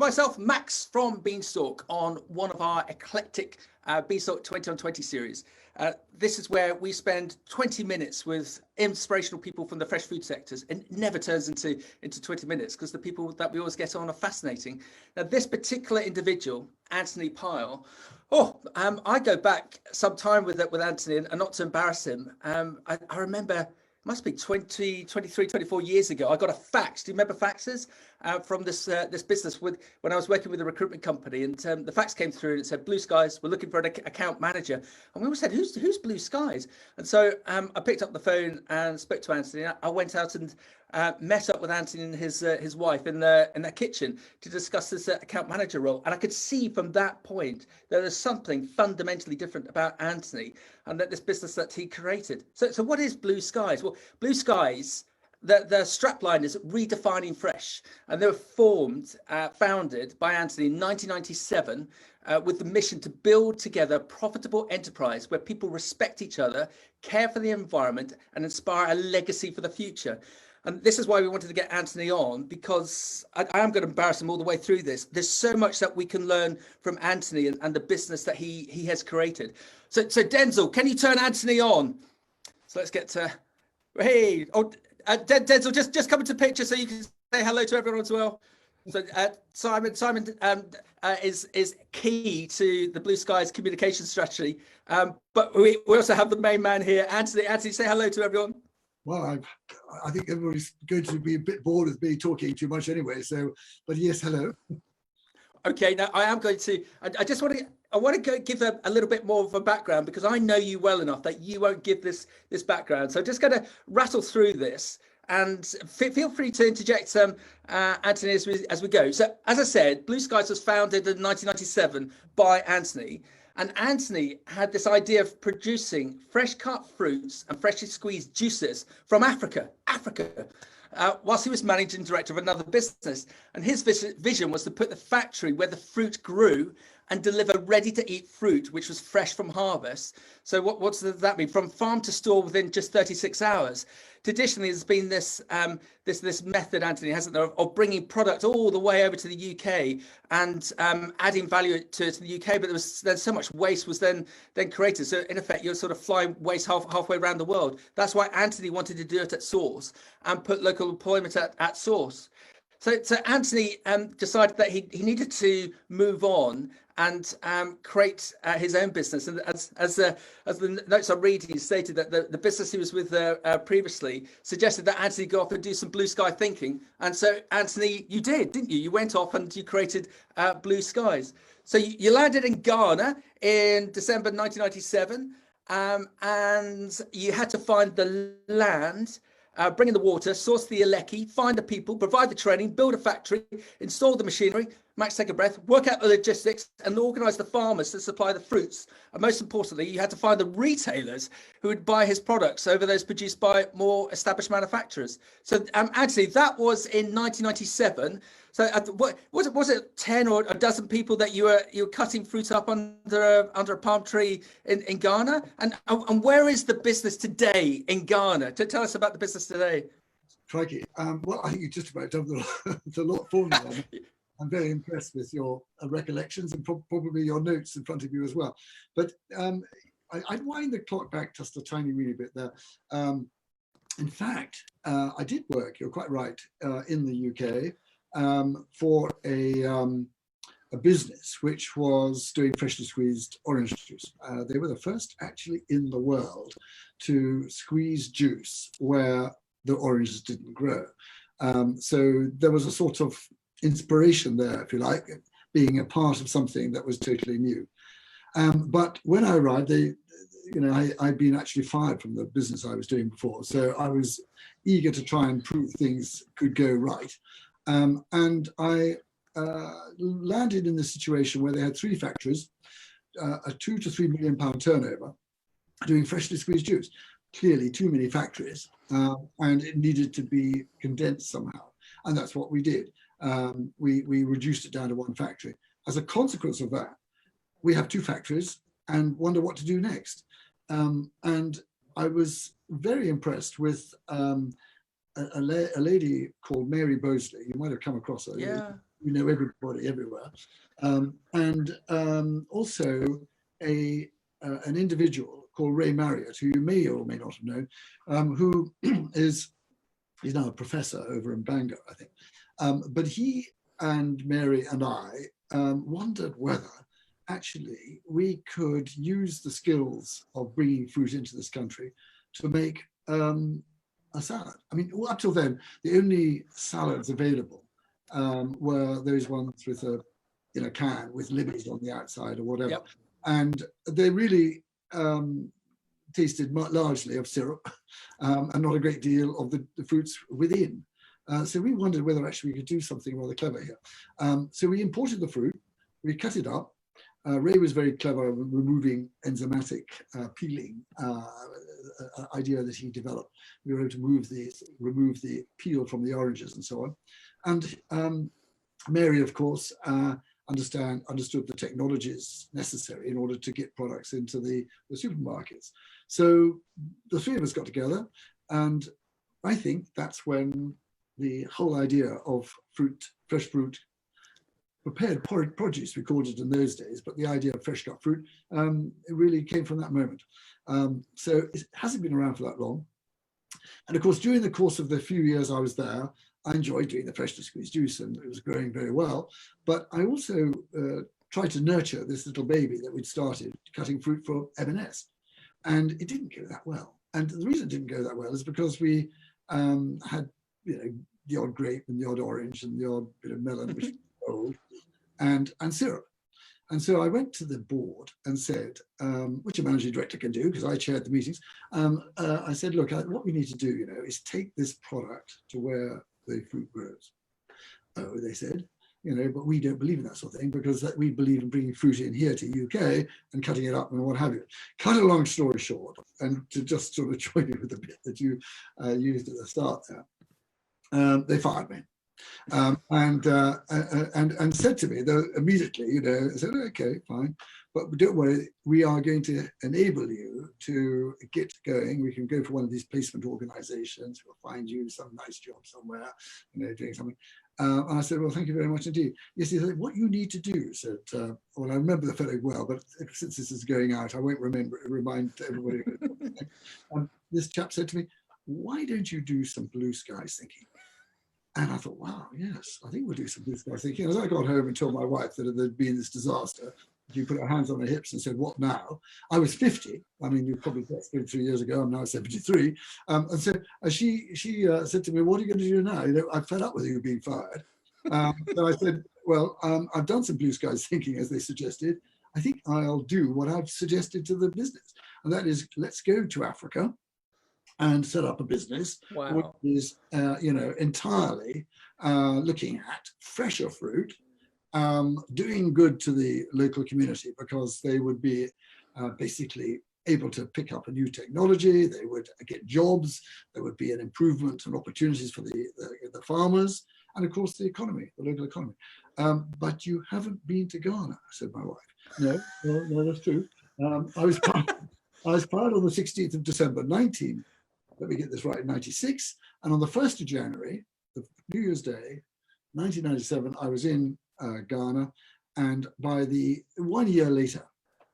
myself, Max from Beanstalk, on one of our eclectic Beanstalk 20 on 20 series. This is where we spend 20 minutes with inspirational people from the fresh food sectors, and it never turns into 20 minutes because the people that we always get on are fascinating. Now, this particular individual, Anthony Pyle, I go back some time with Anthony, and not to embarrass him, I remember, must be 20, 23, 24 years ago, I got a fax. Do you remember faxes? From this business when I was working with a recruitment company, and the fax came through and it said, Blue Skies, we're looking for an account manager. And we all said, who's Blue Skies? And so I picked up the phone and spoke to Anthony. I went out and met up with Anthony and his wife in their kitchen to discuss this account manager role. And I could see from that point there was something fundamentally different about Anthony and that this business that he created. So what is Blue Skies? Well, Blue Skies, the strapline is redefining fresh, and they were founded by Anthony in 1997 with the mission to build together a profitable enterprise where people respect each other, care for the environment, and inspire a legacy for the future. And this is why we wanted to get Anthony on, because I am going to embarrass him all the way through this. There's so much that we can learn from Anthony and the business that he has created. So Denzel, can you turn Anthony on? So let's get to, hey, Denzel, just come into picture so you can say hello to everyone as well. So Simon is key to the Blue Skies communication strategy. But we also have the main man here, Anthony. Anthony, say hello to everyone. Well, I think everybody's going to be a bit bored with me talking too much anyway. So, but yes, hello. Okay, now I am going to. I want to give a little bit more of a background, because I know you well enough that you won't give this background. So just going to rattle through this, and feel free to interject, Anthony, as we go. So as I said, Blue Skies was founded in 1997 by Anthony. And Anthony had this idea of producing fresh cut fruits and freshly squeezed juices from Africa, whilst he was managing director of another business. And his vision was to put the factory where the fruit grew and deliver ready-to-eat fruit, which was fresh from harvest. So what does that mean? From farm to store within just 36 hours. Traditionally, there's been this method, Anthony, hasn't there, of bringing product all the way over to the UK and adding value to the UK. But there's so much waste was then created. So in effect, you're sort of flying waste halfway around the world. That's why Anthony wanted to do it at source and put local employment at source. So Anthony decided that he needed to move on and create his own business. And as the notes I read, he stated that the business he was with previously suggested that Anthony go off and do some blue sky thinking. And so, Anthony, you did, didn't you? You went off and you created Blue Skies. So you landed in Ghana in December 1997, and you had to find the land, bring in the water, source the Aleki, find the people, provide the training, build a factory, install the machinery, Max, take a breath, work out the logistics, and organise the farmers to supply the fruits. And most importantly, you had to find the retailers who would buy his products over those produced by more established manufacturers. So Anthony, that was in 1997. So was it 10 or a dozen people that you were cutting fruit up under a palm tree in Ghana? And where is the business today in Ghana? Tell us about the business today. Crikey. Well, I think you just about done the lot for me. I'm very impressed with your recollections and probably your notes in front of you as well. But I'd wind the clock back just a tiny wee bit there. In fact, I did work, you're quite right, in the UK for a business which was doing freshly squeezed orange juice. They were the first actually in the world to squeeze juice where the oranges didn't grow. So there was a sort of inspiration there, if you like, being a part of something that was totally new. But when I arrived, I'd been actually fired from the business I was doing before. So I was eager to try and prove things could go right. And I landed in this situation where they had 3 factories, a £2 to £3 million turnover, doing freshly squeezed juice. Clearly too many factories, and it needed to be condensed somehow. And that's what we did. We reduced it down to 1 factory. As a consequence of that, we have 2 factories and wonder what to do next. And I was very impressed with a lady called Mary Bosley. You might have come across her. Yeah. we know everybody everywhere. Also an individual called Ray Marriott, who you may or may not have known, who he's now a professor over in Bangor, I think. But he and Mary and I wondered whether actually we could use the skills of bringing fruit into this country to make a salad. I mean, up till then, the only salads available were those ones with a can with libbies on the outside or whatever. Yep. And they really tasted largely of syrup and not a great deal of the fruits within. So we wondered whether actually we could do something rather clever here. So we imported the fruit, we cut it up. Ray was very clever at removing enzymatic peeling idea that he developed. We were able to remove the peel from the oranges and so on. And Mary, of course, understood the technologies necessary in order to get products into the supermarkets. So the three of us got together, and I think that's when the whole idea of fresh fruit, prepared produce, we called it in those days, but the idea of fresh cut fruit, it really came from that moment. So it hasn't been around for that long. And of course, during the course of the few years I was there, I enjoyed doing the freshly squeezed juice, and it was growing very well. But I also tried to nurture this little baby that we'd started cutting fruit for M&S. And it didn't go that well. And the reason it didn't go that well is because we had, the odd grape and the odd orange and the odd bit of melon, which was old, and syrup. And so I went to the board and said, which a managing director can do, because I chaired the meetings. I said, look, what we need to do, is take this product to where the fruit grows. Oh, they said, but we don't believe in that sort of thing, because we believe in bringing fruit in here to UK and cutting it up and what have you. Cut a long story short, and to just sort of join you with the bit that you used at the start there, they fired me. And said to me, though, immediately, said, okay, fine, but don't worry, we are going to enable you to get going. We can go for one of these placement organizations. We'll find you some nice job somewhere, doing something. And I said, well, thank you very much indeed. Yes, he said, what you need to do, said, well, I remember the fellow well, but since this is going out, I won't remind everybody. This chap said to me, why don't you do some blue skies thinking? And I thought, wow, yes, I think we'll do some blue skies thinking. As I got home and told my wife that there'd been this disaster, she put her hands on her hips and said, what now? I was 50. I mean, you probably that's 23 years ago. I'm now 73. And so she said to me, what are you going to do now? I'm fed up with you being fired. So I said, well, I've done some blue skies thinking, as they suggested. I think I'll do what I've suggested to the business. And that is, let's go to Africa and set up a business, which is, entirely looking at fresher fruit, doing good to the local community, because they would be basically able to pick up a new technology, they would get jobs, there would be an improvement and opportunities for the farmers, and of course the economy, the local economy. But you haven't been to Ghana, said my wife. No, that's true. I was fired on the 16th of December, let me get this right, 96. And on the 1st of January, the New Year's Day, 1997, I was in Ghana. And by the 1 year later,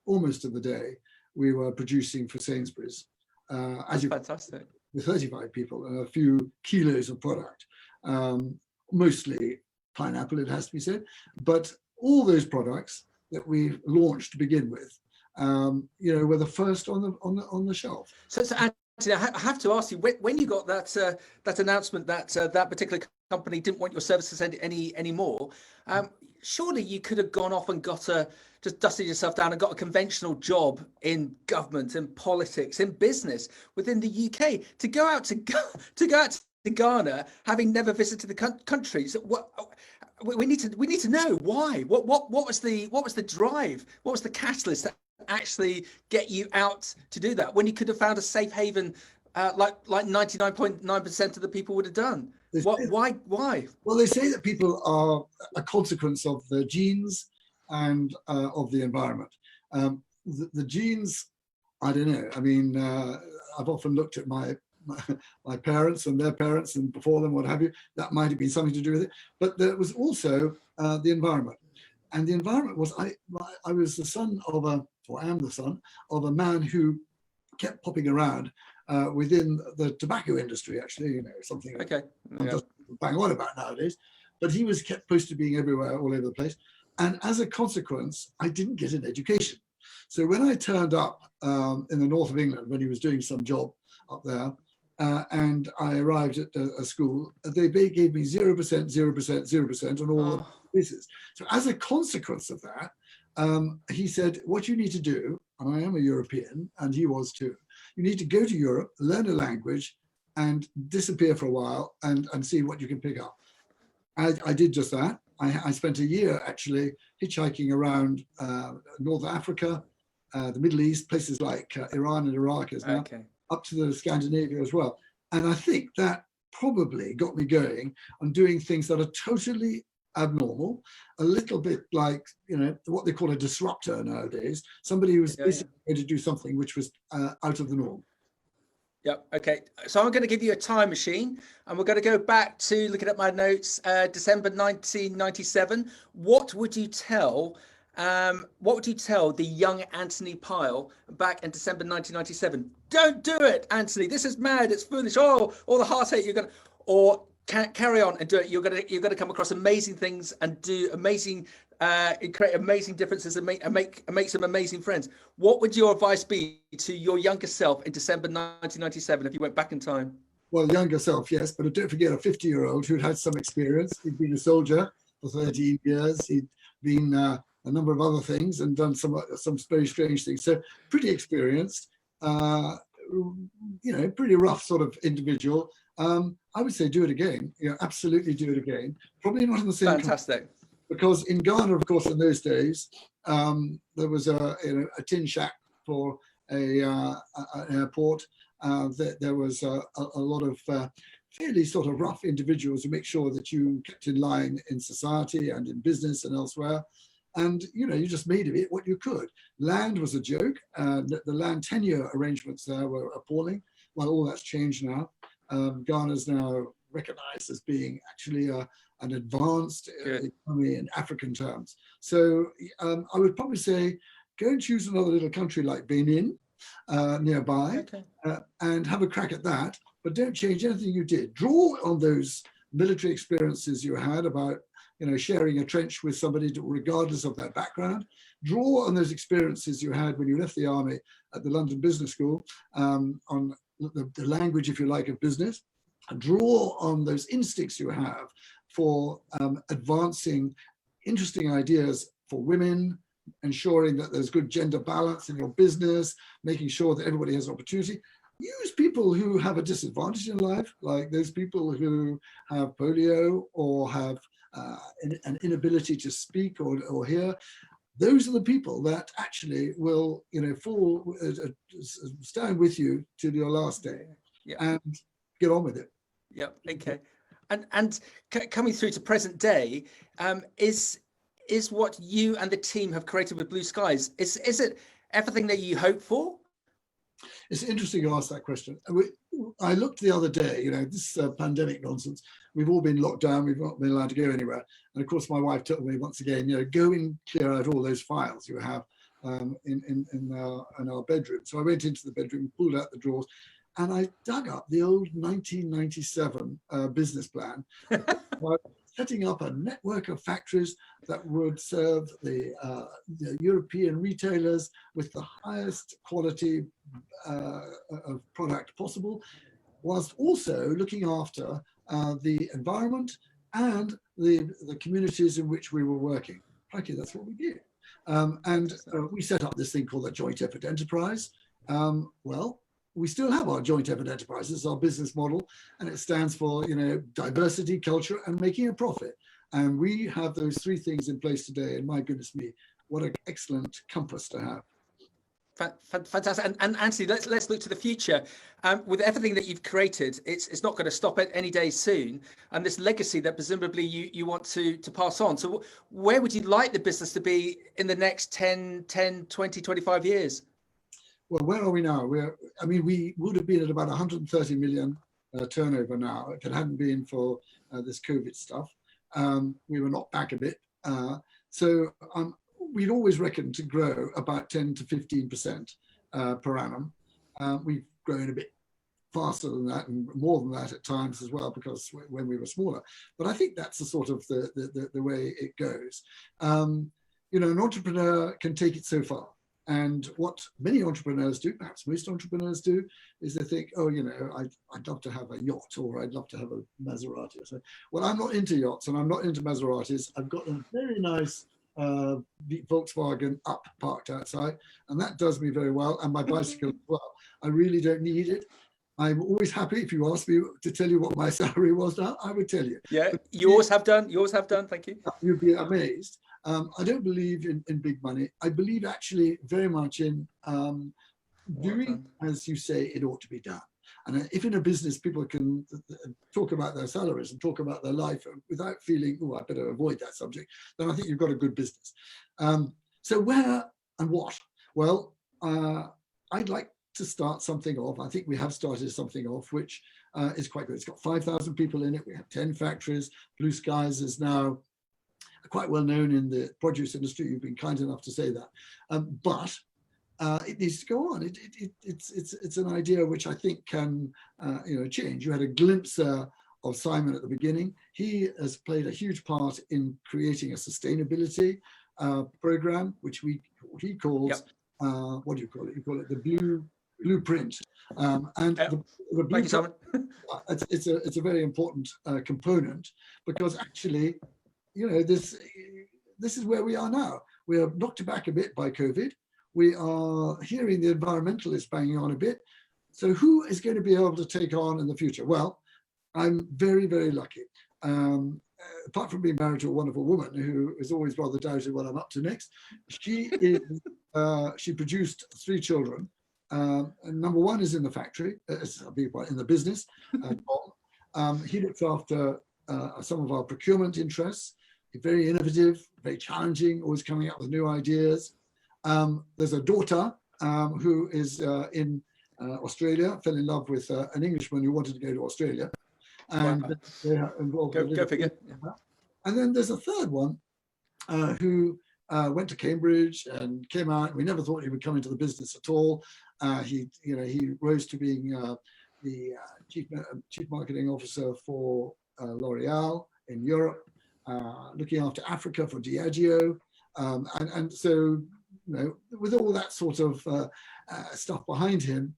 almost to the day, we were producing for Sainsbury's. Fantastic. With 35 people and a few kilos of product, mostly pineapple, it has to be said. But all those products that we launched to begin with, were the first on the shelf. So I have to ask you, when you got that announcement that that particular company didn't want your services anymore, surely you could have gone off and just dusted yourself down and got a conventional job in government, in politics, in business within the UK. To go out to Ghana, having never visited the country. So we need to know why. What was the drive? What was the catalyst that actually get you out to do that when you could have found a safe haven like 99.9% of the people would have done? Why? Well, they say that people are a consequence of the genes and of the environment. The genes, I don't know. I mean, I've often looked at my my parents and their parents and before them, what have you. That might have been something to do with it. But there was also the environment. And the environment was, I was the son of or am the son of a man who kept popping around within the tobacco industry, actually, something okay. one doesn't bang on about nowadays. But he was kept posted being everywhere, all over the place. And as a consequence, I didn't get an education. So when I turned up in the north of England, when he was doing some job up there, and I arrived at a school, they gave me 0%, 0%, 0% on all the pieces. So as a consequence of that, he said, what you need to do, and I am a European, and he was too, you need to go to Europe, learn a language, and disappear for a while and see what you can pick up. I did just that. I spent a year actually hitchhiking around North Africa, the Middle East, places like Iran and Iraq is now, up to the Scandinavia as well. And I think that probably got me going on doing things that are totally abnormal, a little bit like, what they call a disruptor nowadays, somebody who was basically going to do something which was out of the norm. Yep. Okay. So I'm going to give you a time machine, and we're going to go back to looking at my notes, December 1997. What would you tell the young Anthony Pyle back in December 1997? Don't do it, Anthony. This is mad. It's foolish. Oh, all the heartache you're going to, or carry on and do it. You're going to come across amazing things and do amazing, create amazing differences and make some amazing friends. What would your advice be to your younger self in December 1997 if you went back in time? Well, younger self, yes, but don't forget a 50-year-old who'd had some experience. He'd been a soldier for 13 years. He'd been a number of other things and done some very strange things. So pretty experienced, pretty rough sort of individual. I would say do it again. Absolutely do it again. Probably not in the same. Fantastic. Country, because in Ghana, of course, in those days, there was a tin shack for an airport. There was a lot of fairly sort of rough individuals to make sure that you kept in line in society and in business and elsewhere. And, you just made of it what you could. Land was a joke. The land tenure arrangements there were appalling. Well, all that's changed now. Ghana is now recognized as being actually an advanced economy in African terms. So I would probably say, go and choose another little country like Benin nearby and have a crack at that. But don't change anything you did. Draw on those military experiences you had about sharing a trench with somebody regardless of their background. Draw on those experiences you had when you left the army at the London Business School on the language, if you like, of business. And draw on those instincts you have for advancing interesting ideas for women, ensuring that there's good gender balance in your business, making sure that everybody has an opportunity. Use people who have a disadvantage in life, like those people who have polio or have an inability to speak or hear. Those are the people that actually will, stand with you till your last day, and get on with it. Yep. Okay. And coming through to present day, is what you and the team have created with Blue Skies, is it everything that you hope for? It's interesting you ask that question. I looked the other day, this pandemic nonsense. We've all been locked down. We've not been allowed to go anywhere. And of course, my wife told me once again, go and clear out all those files you have in our bedroom. So I went into the bedroom, pulled out the drawers, and I dug up the old 1997 business plan, setting up a network of factories that would serve the European retailers with the highest quality of product possible, whilst also looking after the environment and the communities in which we were working. Frankly, that's what we did. And we set up this thing called a joint effort enterprise. We still have our joint effort enterprise. It's our business model, and it stands for diversity, culture, and making a profit. And we have those three things in place today. And my goodness me, what an excellent compass to have. Fantastic. And Anthony, let's look to the future. With everything that you've created, it's not going to stop any day soon. And this legacy that presumably you want to pass on. So where would you like the business to be in the next 10, 20, 25 years? well, where are we now? I mean, we would have been at about 130 million turnover now if it hadn't been for this COVID stuff. We were knocked back a bit. So we'd always reckoned to grow about 10 to 15% per annum. We've grown a bit faster than that and more than that at times as well, because when we were smaller. But I think that's the sort of the way it goes. You know, an entrepreneur can take it so far. And what many entrepreneurs do, perhaps most entrepreneurs do, is they think, oh, you know, I'd love to have a yacht, or I'd love to have a Maserati. So, well, I'm not into yachts and I'm not into Maseratis. I've got a very nice Volkswagen Up parked outside, and that does me very well. And my bicycle as well. I really don't need it. I'm always happy if you ask me to tell you what my salary was now, I would tell you. Yeah, you always have done. You always have done. Thank you. You'd be amazed. I don't believe in big money. I believe actually very much in doing as you say it ought to be done. And if in a business people can talk about their salaries and talk about their life without feeling, oh, I better avoid that subject, then I think you've got a good business. So where and what? Well, I'd like to start something off. I think we have started something off, which is quite good. It's got 5,000 people in it. We have 10 factories. Blue Skies is now quite well known in the produce industry. You've been kind enough to say that. But it needs to go on. It's an idea which I think can change. You had a glimpse of Simon at the beginning. He has played a huge part in creating a sustainability program, which he calls, yep. What do you call it? You call it the blueprint. The blueprint, it's a very important component, because actually, you know, this is where we are now. We are knocked back a bit by COVID. We are hearing the environmentalists banging on a bit. So who is going to be able to take on in the future? Well, I'm very, very lucky. Apart from being married to a wonderful woman who is always rather doubted what I'm up to next, she produced 3 children. And number 1 is in the factory, in the business. He looks after some of our procurement interests. He's very innovative, very challenging, always coming up with new ideas. There's a daughter who is in Australia, fell in love with an Englishman who wanted to go to Australia. And wow. they are involved. Go figure. And then there's a third one who went to Cambridge and came out. We never thought he would come into the business at all. He rose to being the chief marketing officer for L'Oreal in Europe, looking after Africa for Diageo. And so, you know, with all that sort of stuff behind him,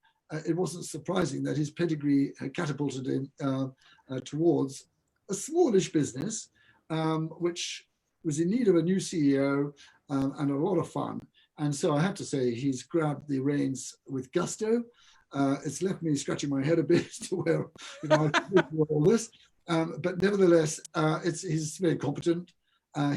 it wasn't surprising that his pedigree had catapulted him towards a smallish business, which was in need of a new CEO and a lot of fun. And so I have to say, he's grabbed the reins with gusto. It's left me scratching my head a bit to where, you know, I all this. But nevertheless, he's very competent.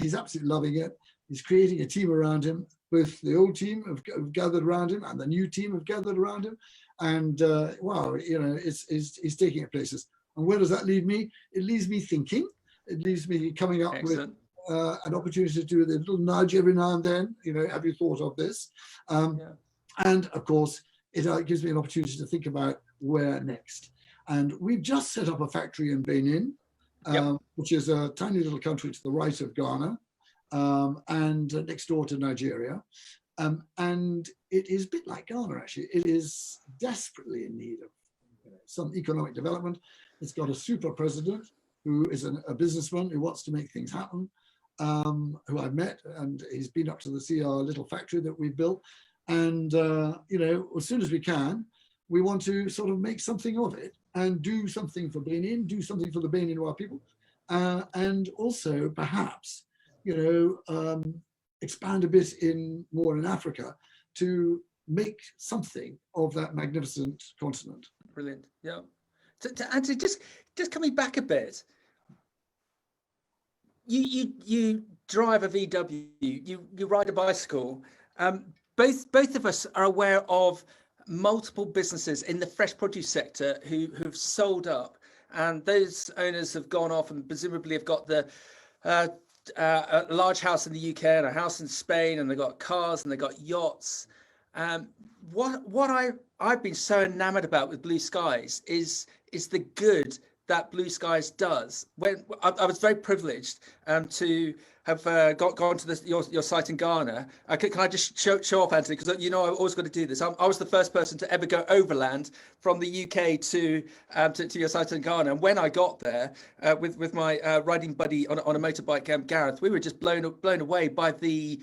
He's absolutely loving it. He's creating a team around him. Both the old team have gathered around him and the new team have gathered around him. And wow, you know, he's taking it places. And where does that leave me? It leaves me thinking. It leaves me coming up Excellent. With an opportunity to do a little nudge every now and then. You know, have you thought of this? And of course, it gives me an opportunity to think about where next. And we've just set up a factory in Benin, which is a tiny little country to the right of Ghana, and next door to Nigeria. And it is a bit like Ghana, actually. It is desperately in need of some economic development. It's got a super president who is a businessman who wants to make things happen, who I've met, and he's been up to see our little factory that we've built. And, you know, as soon as we can, we want to sort of make something of it and do something for Benin, do something for the Benin people, and also perhaps, you know, expand a bit more in Africa to make something of that magnificent continent. Brilliant. Yeah. And just coming back a bit, you drive a VW, you ride a bicycle. Both of us are aware of multiple businesses in the fresh produce sector who've sold up, and those owners have gone off and presumably have got a large house in the UK and a house in Spain, and they've got cars and they've got yachts. I've been so enamored about with Blue Skies is the good that Blue Skies does. When I was very privileged to have gone to your site in Ghana. Can I just show off, Anthony? Because you know I've always got to do this. I was the first person to ever go overland from the UK to your site in Ghana. And when I got there with my riding buddy on a motorbike, Gareth, we were just blown away by the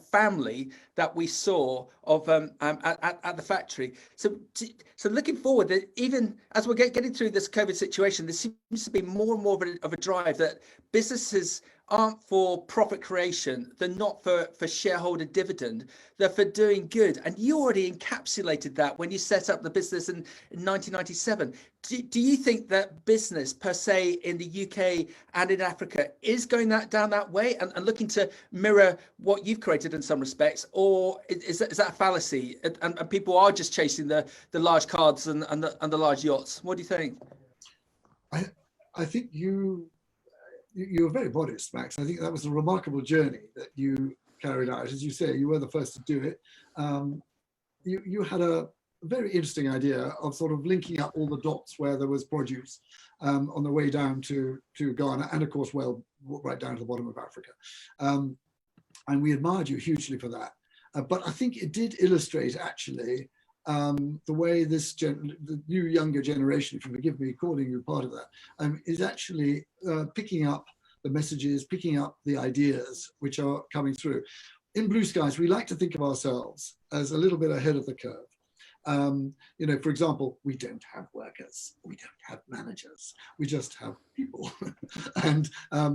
family that we saw of at the factory. So looking forward, that even as we're getting through this COVID situation, there seems to be more and more of a drive that businesses aren't for profit creation, they're not for shareholder dividend, they're for doing good. And you already encapsulated that when you set up the business in 1997. Do you think that business per se in the UK and in Africa is going down that way and looking to mirror what you've created in some respects, or is that a fallacy and people are just chasing the large cars and the large yachts? What do you think? I think you were very modest, Max. I think that was a remarkable journey that you carried out. As you say, you were the first to do it. You had a very interesting idea of sort of linking up all the dots where there was produce on the way down to Ghana, and of course, well, right down to the bottom of Africa. And we admired you hugely for that. But I think it did illustrate actually the way the new younger generation, if you forgive me calling you part of that, is actually picking up the messages, picking up the ideas which are coming through. In Blue Skies, we like to think of ourselves as a little bit ahead of the curve. You know, for example, we don't have workers, we don't have managers, we just have people. And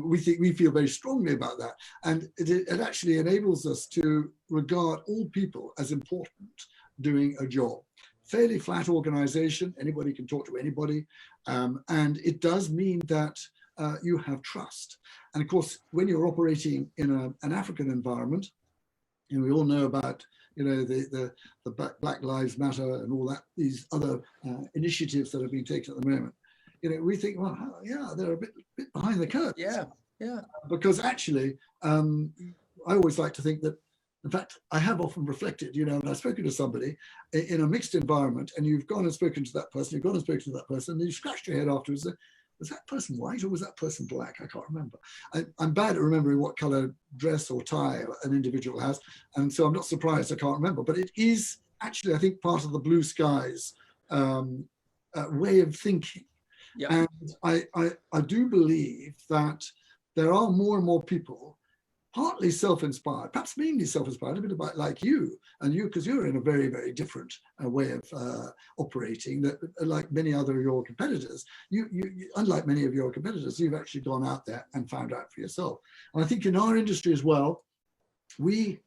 we feel very strongly about that. And it actually enables us to regard all people as important doing a job. Fairly flat organization, anybody can talk to anybody. And it does mean that you have trust. And of course, when you're operating in an African environment, you know, we all know about, you know, the Black Lives Matter and all that, these other initiatives that have been taken at the moment. You know, we think, well, yeah, they're a bit behind the curve. Yeah, yeah. Because actually, I always like to think that, in fact, I have often reflected, you know, and I've spoken to somebody in a mixed environment, and you've gone and spoken to that person, you've gone and spoken to that person, and you scratched your head afterwards. Was that person white or was that person black? I can't remember. I'm bad at remembering what color dress or tie an individual has. And so I'm not surprised I can't remember. But it is actually, I think, part of the Blue Skies way of thinking. Yeah. And I do believe that there are more and more people, partly self-inspired, perhaps mainly self-inspired, a bit about like you, and you, because you're in a very, very different way of operating that, like many other of your competitors, you unlike many of your competitors, you've actually gone out there and found out for yourself. And I think in our industry as well, we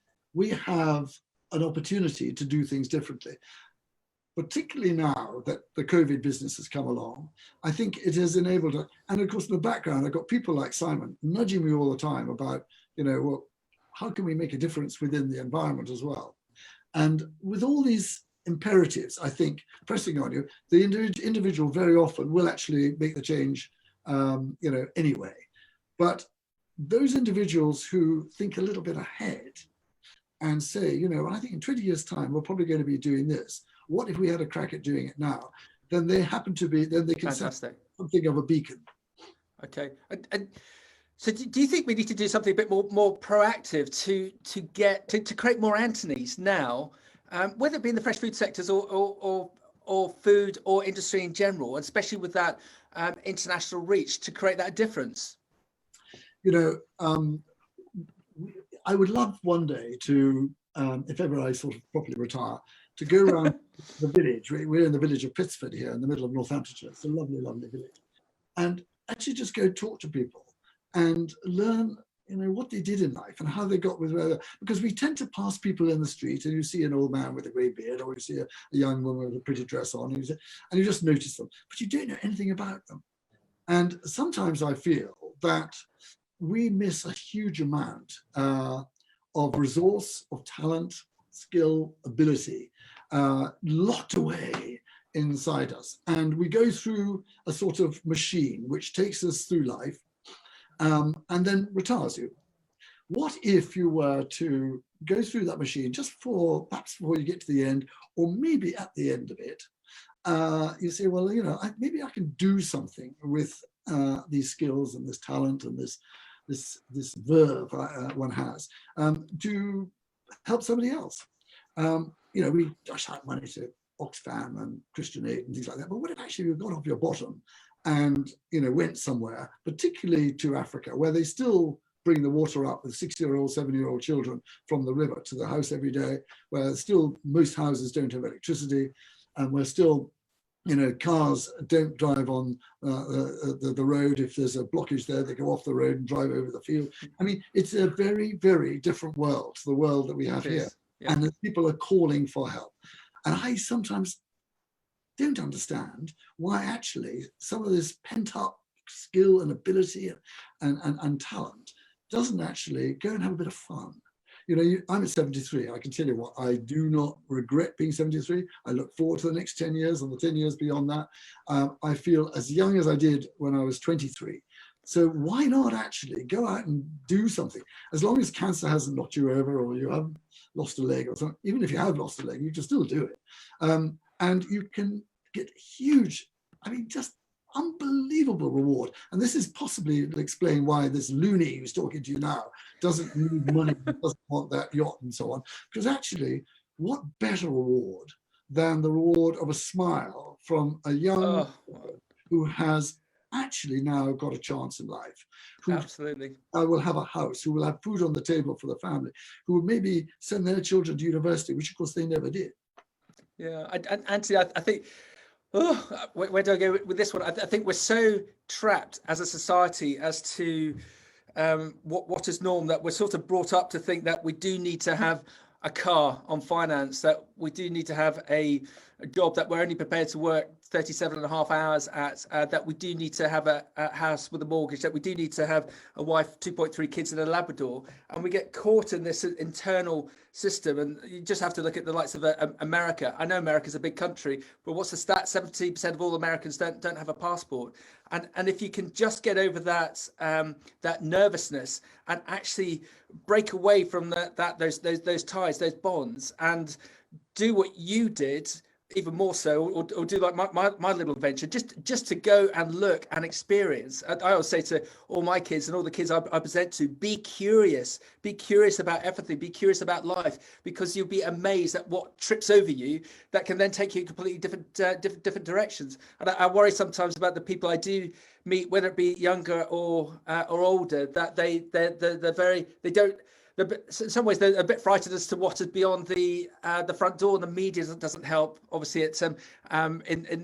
have an opportunity to do things differently. Particularly now that the COVID business has come along, I think it has enabled it. And of course, in the background, I've got people like Simon nudging me all the time about, you know, well, how can we make a difference within the environment as well? And with all these imperatives, I think, pressing on you, the individual very often will actually make the change, you know, anyway. But those individuals who think a little bit ahead and say, you know, I think in 20 years' time, we're probably going to be doing this. What if we had a crack at doing it now? Then they happen to be, then they can set something of a beacon. Okay. And so do you think we need to do something a bit more proactive to create more Anthonys now, whether it be in the fresh food sectors or food or industry in general, especially with that international reach, to create that difference? You know, I would love one day to, if ever I sort of properly retire, to go around the village. We're in the village of Pittsford here in the middle of Northamptonshire. It's a lovely, lovely village. And actually just go talk to people and learn, you know, what they did in life and how they got with where, because we tend to pass people in the street and you see an old man with a grey beard, or you see a young woman with a pretty dress on, and you just notice them, but you don't know anything about them. And sometimes I feel that we miss a huge amount of resource, of talent, skill, ability, locked away inside us. And we go through a sort of machine which takes us through life and then retires you. what if you were to go through that machine just for perhaps before you get to the end, or maybe at the end of it, you say, well, you know, maybe I can do something with these skills and this talent and this verve one has to help somebody else. You know, we dash out money to Oxfam and Christian Aid and things like that. But what if actually you got off your bottom and, you know, went somewhere, particularly to Africa, where they still bring the water up with 6-year-old, 7-year-old children from the river to the house every day, where still most houses don't have electricity, and where still, you know, cars don't drive on the road. If there's a blockage there, they go off the road and drive over the field. I mean, it's a very, very different world to the world that we have here. Yeah. And the people are calling for help. And I sometimes don't understand why actually some of this pent-up skill and ability and talent doesn't actually go and have a bit of fun. You know, I'm at 73. I can tell you what, I do not regret being 73. I look forward to the next 10 years and the 10 years beyond that. I feel as young as I did when I was 23. So why not actually go out and do something? As long as cancer hasn't knocked you over or you haven't lost a leg or something, even if you have lost a leg, you can still do it. And you can get huge, I mean, just unbelievable reward. And this is possibly to explain why this loony who's talking to you now doesn't need money, doesn't want that yacht and so on. Because actually, what better reward than the reward of a smile from a young who has actually now got a chance in life, who absolutely will have a house, who will have food on the table for the family, who will maybe send their children to university, which of course they never did. Yeah, Anthony, I think, where do I go with this one? I think we're so trapped as a society as to what is norm, that we're sort of brought up to think that we do need to have a car on finance, that we do need to have a job that we're only prepared to work 37.5 hours at, that we do need to have a house with a mortgage, that we do need to have a wife, 2.3 kids and a Labrador. And we get caught in this internal system. And you just have to look at the likes of America. I know America's a big country, but what's the stat? 70% of all Americans don't have a passport. And if you can just get over that that nervousness and actually break away from those ties, those bonds, and do what you did, even more so, or do like my little venture, just to go and look and experience. I always say to all my kids and all the kids I present to, be curious about everything, be curious about life, because you'll be amazed at what trips over you that can then take you completely different directions. And I worry sometimes about the people I do meet, whether it be younger or older, that they don't. In some ways, they're a bit frightened as to what is beyond the front door. The media doesn't help, obviously, it's in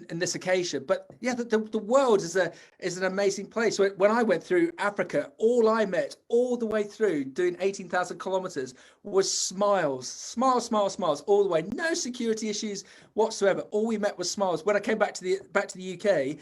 this occasion. But yeah, the world is an amazing place. When I went through Africa, all I met all the way through doing 18,000 kilometers was smiles all the way. No security issues whatsoever. All we met was smiles. When I came back to the UK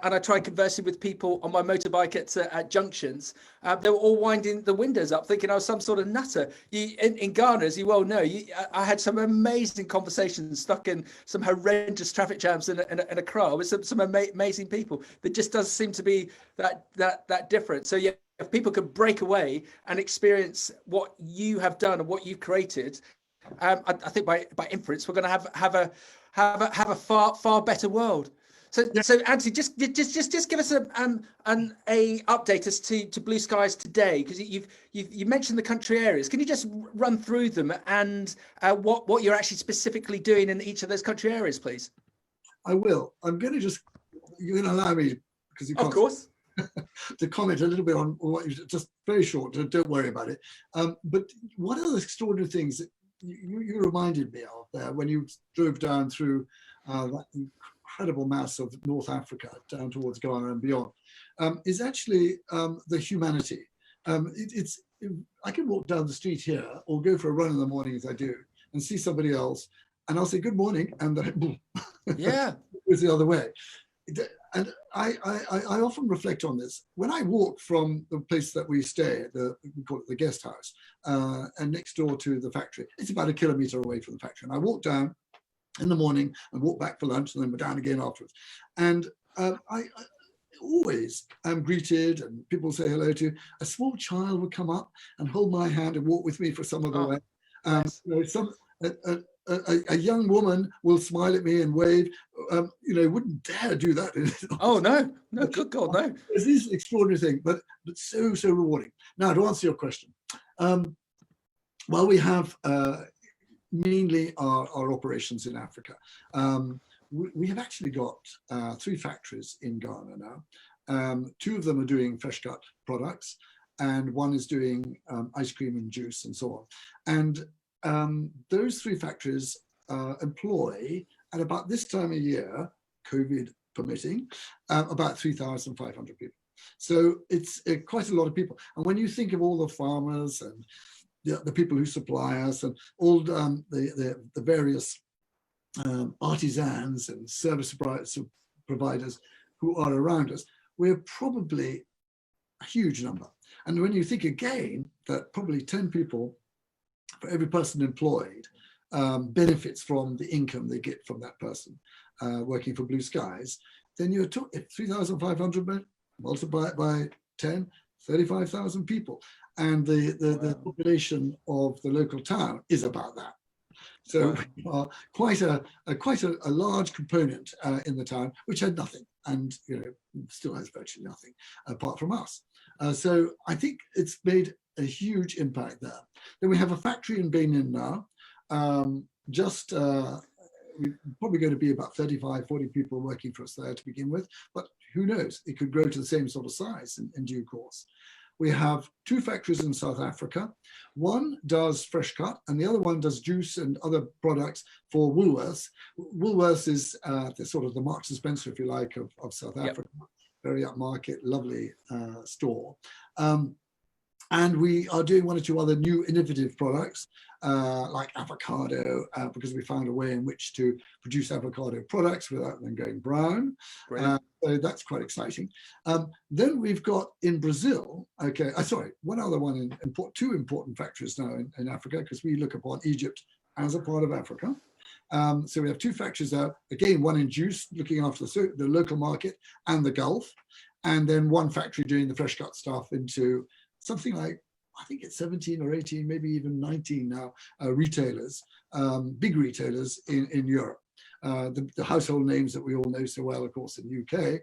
and I tried conversing with people on my motorbike at junctions, they were all winding the windows up, thinking I was some sort of nutter. In Ghana, as you well know, I had some amazing conversations stuck in some horrendous traffic jams in a car with some amazing people. There just doesn't seem to be that different. So yeah, if people could break away and experience what you have done and what you've created, I think by inference we're going to have a far better world. So, yeah. So Anthony, just give us an update as to Blue Skies today, because you mentioned the country areas. Can you just run through them and what you're actually specifically doing in each of those country areas, please? I will. I'm going to you're going to allow me, because you can't, of course, to comment a little bit on what you just very short. Don't worry about it. But one of the extraordinary things that you reminded me of there when you drove down through that incredible mass of North Africa down towards Ghana and beyond, is actually the humanity. I can walk down the street here or go for a run in the morning, as I do, and see somebody else, and I'll say good morning, and then yeah, it's the other way. And I often reflect on this. When I walk from the place that we stay at, we call it the guest house, and next door to the factory, it's about 1 kilometre away from the factory, and I walk down in the morning and walk back for lunch, and then we're down again afterwards. And always greeted, and people say hello to. A small child would come up and hold my hand and walk with me for some of the way. Nice. You know, a young woman will smile at me and wave. You know, wouldn't dare do that. Oh no, good God, no. It's this extraordinary thing, but so rewarding. Now, to answer your question, well, we have mainly our operations in Africa. We have actually got 3 factories in Ghana now. 2 of them are doing fresh cut products, and 1 is doing ice cream and juice and so on. And those 3 factories employ, at about this time of year, COVID permitting, about 3,500 people. So it's quite a lot of people. And when you think of all the farmers and the people who supply us and all the various artisans and service providers who are around us, we're probably a huge number. And when you think again that probably 10 people for every person employed benefits from the income they get from that person working for Blue Skies, then you're talking 3,500 multiplied by 10, 35,000 people. And the population of the local town is about that. So we are quite a large component in the town, which had nothing, and you know still has virtually nothing apart from us. So I think it's made a huge impact there. Then we have a factory in Benin now. We're probably going to be about 35, 40 people working for us there to begin with, but who knows? It could grow to the same sort of size in due course. We have 2 factories in South Africa. 1 does fresh cut and the other one does juice and other products for Woolworths. Woolworths is the sort of the Marks and Spencer, if you like, of South Africa. Very upmarket, lovely store. And we are doing 1 or 2 other new innovative products like avocado, because we found a way in which to produce avocado products without them going brown. So that's quite exciting. Then we've got in Brazil, okay, sorry, 1 other one in 2 important factories now in Africa, because we look upon Egypt as a part of Africa. So we have 2 factories there, again, 1 in juice, looking after the local market and the Gulf, and then 1 factory doing the fresh cut stuff into something like, I think it's 17 or 18, maybe even 19 now, retailers, big retailers in Europe. The household names that we all know so well, of course, in the UK,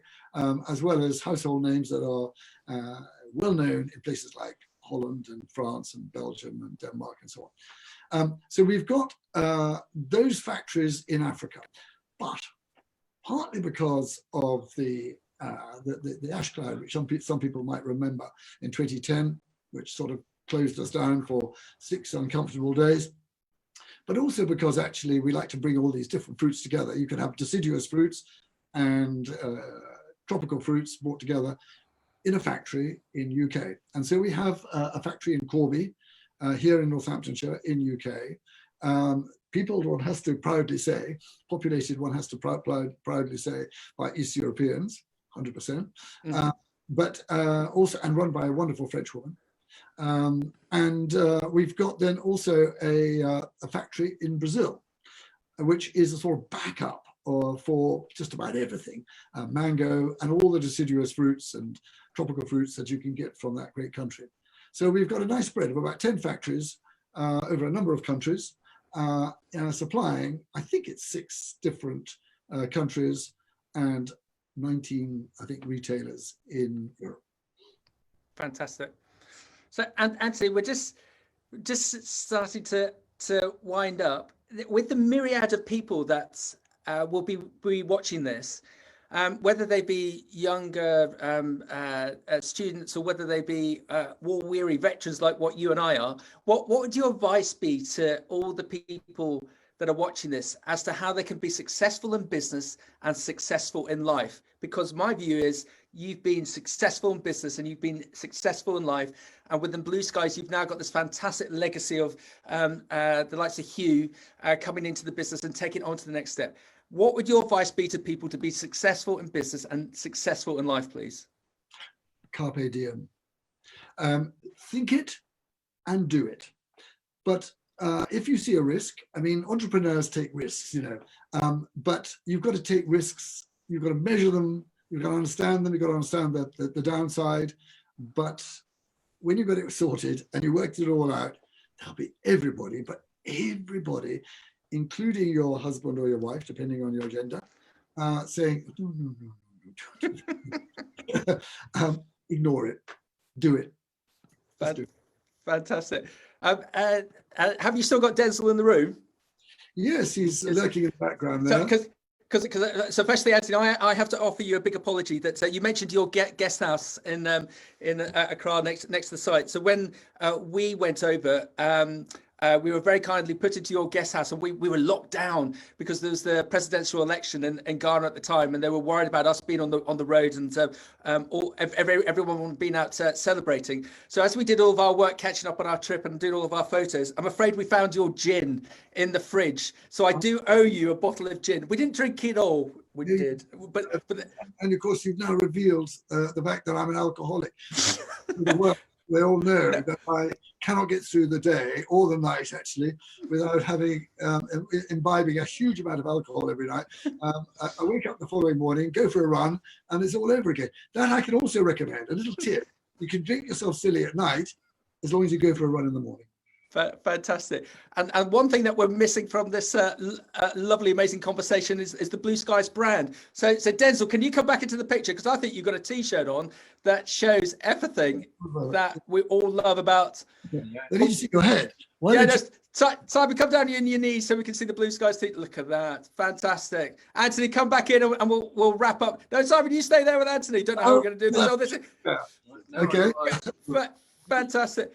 as well as household names that are well known in places like Holland and France and Belgium and Denmark and so on. So we've got those factories in Africa, but partly because of the ash cloud, which some people might remember in 2010, which sort of closed us down for 6 uncomfortable days. But also because actually we like to bring all these different fruits together. You can have deciduous fruits and tropical fruits brought together in a factory in UK. And so we have a factory in Corby, here in Northamptonshire in UK. People, one has to proudly say, populated, one has to proudly say, by East Europeans, 100%, but also, and run by a wonderful French woman. We've got then also a factory in Brazil, which is a sort of backup for just about everything, mango and all the deciduous fruits and tropical fruits that you can get from that great country. So we've got a nice spread of about 10 factories over a number of countries, supplying, I think it's 6 different countries and 19, I think, retailers in Europe. Fantastic. So, and Anthony, we're just starting to wind up with the myriad of people that will be watching this, whether they be younger students or whether they be war-weary veterans like what you and I are. What would your advice be to all the people that are watching this as to how they can be successful in business and successful in life? Because my view is you've been successful in business and you've been successful in life, and within Blue Skies you've now got this fantastic legacy of the likes of Hugh coming into the business and taking it on to the next step. What would your advice be to people to be successful in business and successful in life, please? Carpe diem. Think it and do it. But if you see a risk, I mean, entrepreneurs take risks, but you've got to take risks. You've got to measure them You've got to understand them. You've got to understand the downside. But when you've got it sorted and you worked it all out, there'll be everybody, but everybody, including your husband or your wife, depending on your gender, saying, ignore it, do it. Fantastic. Have you still got Denzel in the room? Yes, he's lurking in the background there. So firstly, Anthony, I have to offer you a big apology that you mentioned your guest house in Accra next to the site. So when we went over, we were very kindly put into your guest house, and we were locked down because there was the presidential election in Ghana at the time, and they were worried about us being on the road, and everyone being out celebrating. So as we did all of our work catching up on our trip and doing all of our photos, I'm afraid we found your gin in the fridge. So I do owe you a bottle of gin. We didn't drink it all. We did, but and of course you've now revealed the fact that I'm an alcoholic. They all know that I cannot get through the day or the night, actually, without having imbibing a huge amount of alcohol every night. I wake up the following morning, go for a run, and it's all over again. That I can also recommend. A little tip: you can drink yourself silly at night, as long as you go for a run in the morning. Fantastic. And one thing that we're missing from this lovely, amazing conversation is the Blue Skies brand. So Denzel, can you come back into the picture? Because I think you've got a T-shirt on that shows everything that we all love about. They need to see your head. Simon, come down on your knees so we can see the Blue Skies T. Look at that. Fantastic. Anthony, come back in and we'll wrap up. No, Simon, you stay there with Anthony. Don't know how we're going to do this. Okay. Fantastic.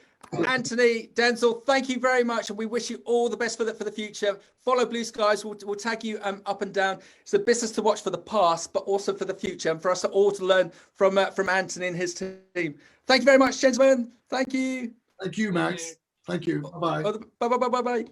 Anthony, Denzel, thank you very much, and we wish you all the best for the future. Follow Blue Skies. We'll tag you up and down. It's a business to watch for the past, but also for the future, and for us all to learn from Anthony and his team. Thank you very much, gentlemen. Thank you. Thank you, Max. Thank you. Bye-bye. Bye-bye.